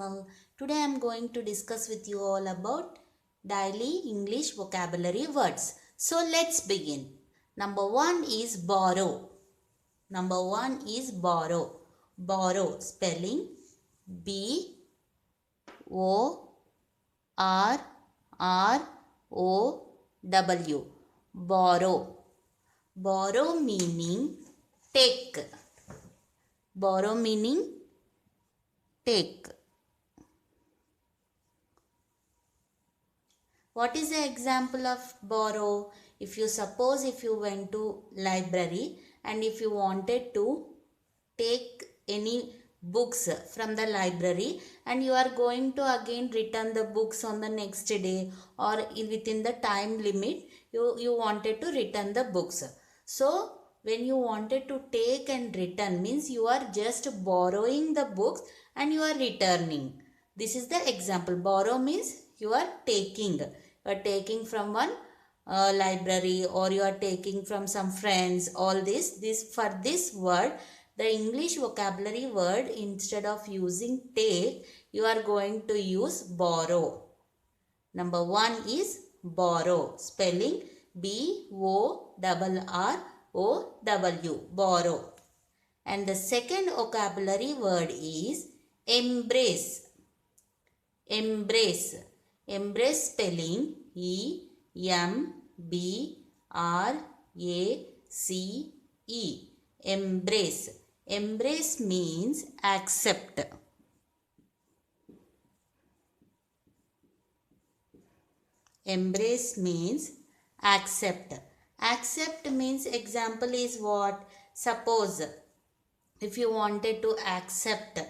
channel. Today I am going to discuss with you all about daily English vocabulary words. So let's begin. Number 1 is borrow. Number 1 is borrow. Borrow spelling B O R R O W. Borrow. Borrow meaning take. Borrow meaning take. What is the example of borrow? If you went to library and if you wanted to take any books from the library and you are going to again return the books on the next day or within the time limit, you wanted to return the books. So when you wanted to take and return means you are just borrowing the books and you are returning. This is the example. Borrow means you are taking. You are taking from one library or you are taking from some friends. All this for this word, the English vocabulary word, instead of using take, you are going to use borrow. Number 1 is borrow. Spelling B-O-R-R-O-W. Borrow. And the second vocabulary word is embrace. Embrace. Embrace spelling E-M-B-R-A-C-E. Embrace. Embrace means accept. Embrace means accept. Accept means example is what? Suppose if you wanted to accept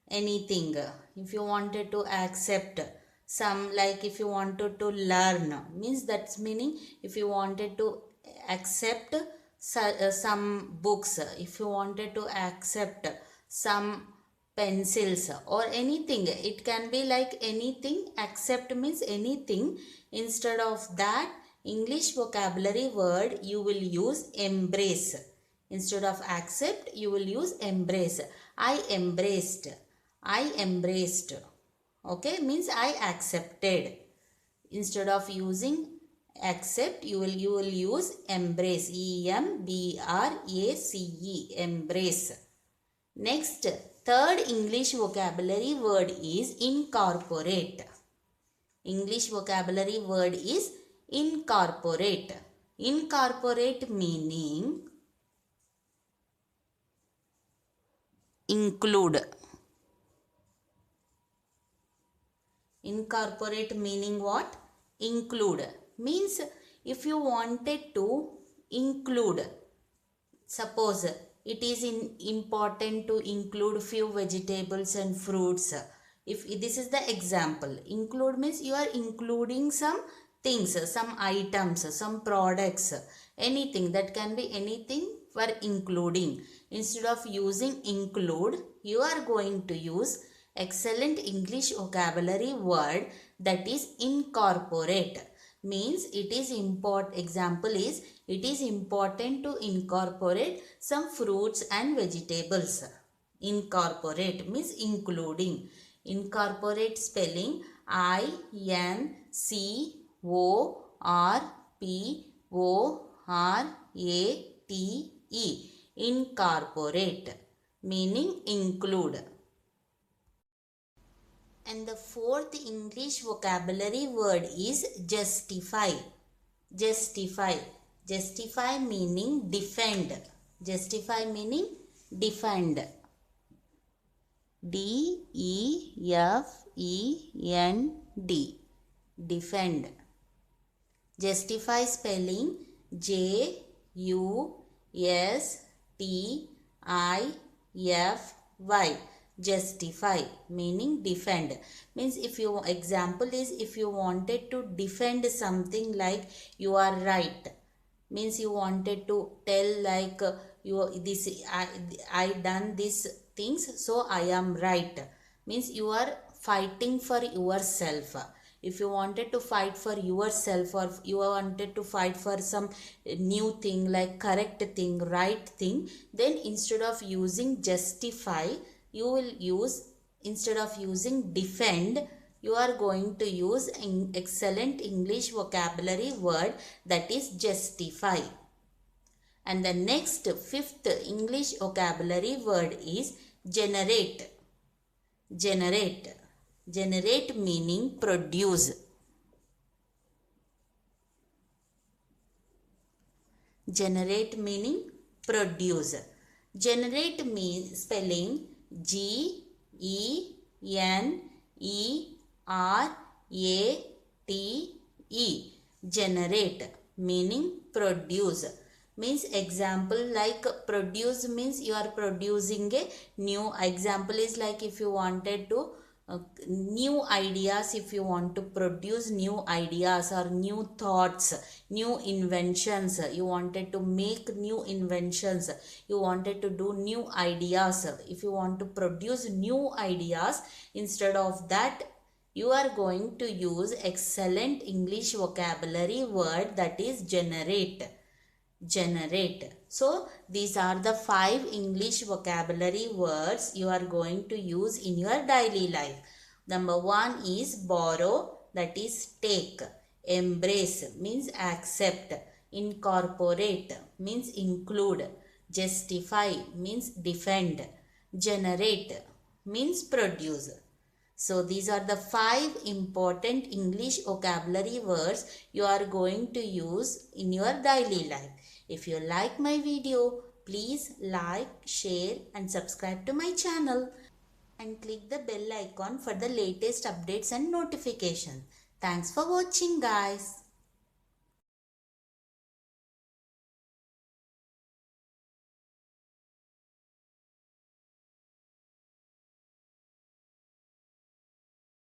anything, if you wanted to accept some, like if you wanted to learn, means that's meaning if you wanted to accept some books, if you wanted to accept some pencils or anything, it can be like anything. Accept means anything. Instead of that English vocabulary word, you will use embrace. Instead of accept, you will use embrace. I embraced. I embraced. Okay, means I accepted. Instead of using accept, you will use embrace. E-M-B-R-A-C-E. Embrace. Next, third English vocabulary word is incorporate. English vocabulary word is incorporate. Incorporate meaning include. Incorporate meaning what? Include. Means if you wanted to include, suppose it is important to include few vegetables and fruits. If this is the example, include means you are including some things, some items, some products, anything. That can be anything for including. Instead of using include, you are going to use excellent English vocabulary word, that is incorporate. Means it is important. Example is, it is important to incorporate some fruits and vegetables. Incorporate means including. Incorporate spelling I-N-C-O-R-P-O-R-A-T-E. Incorporate meaning include. And the fourth English vocabulary word is justify. Justify. Justify meaning defend. Justify meaning defend. D-E-F-E-N-D. Defend. Justify spelling J-U-S-T-I-F-Y. Justify meaning defend. Means if you, example is, if you wanted to defend something, like you are right, means you wanted to tell like I done these things, so I am right. Means you are fighting for yourself. If you wanted to fight for yourself, or you wanted to fight for some new thing, like correct thing, right thing, then instead of using justify, you will use instead of using defend, you are going to use an excellent English vocabulary word, that is justify. And the next fifth English vocabulary word is generate. Generate. Generate meaning produce. Generate meaning produce. Generate means spelling Generate. Generate meaning produce. Means example, like produce means you are producing a new example is like if you wanted to new ideas, if you want to produce new ideas or new thoughts, new inventions, you wanted to make new inventions, you wanted to do new ideas, if you want to produce new ideas, instead of that you are going to use excellent English vocabulary word, that is generate. Generate. So these are the 5 English vocabulary words you are going to use in your daily life. Number 1 is borrow, that is take. Embrace means accept. Incorporate means include. Justify means defend. Generate means produce. So these are the 5 important English vocabulary words you are going to use in your daily life. If you like my video, please like, share and subscribe to my channel and click the bell icon for the latest updates and notifications. Thanks for watching, guys.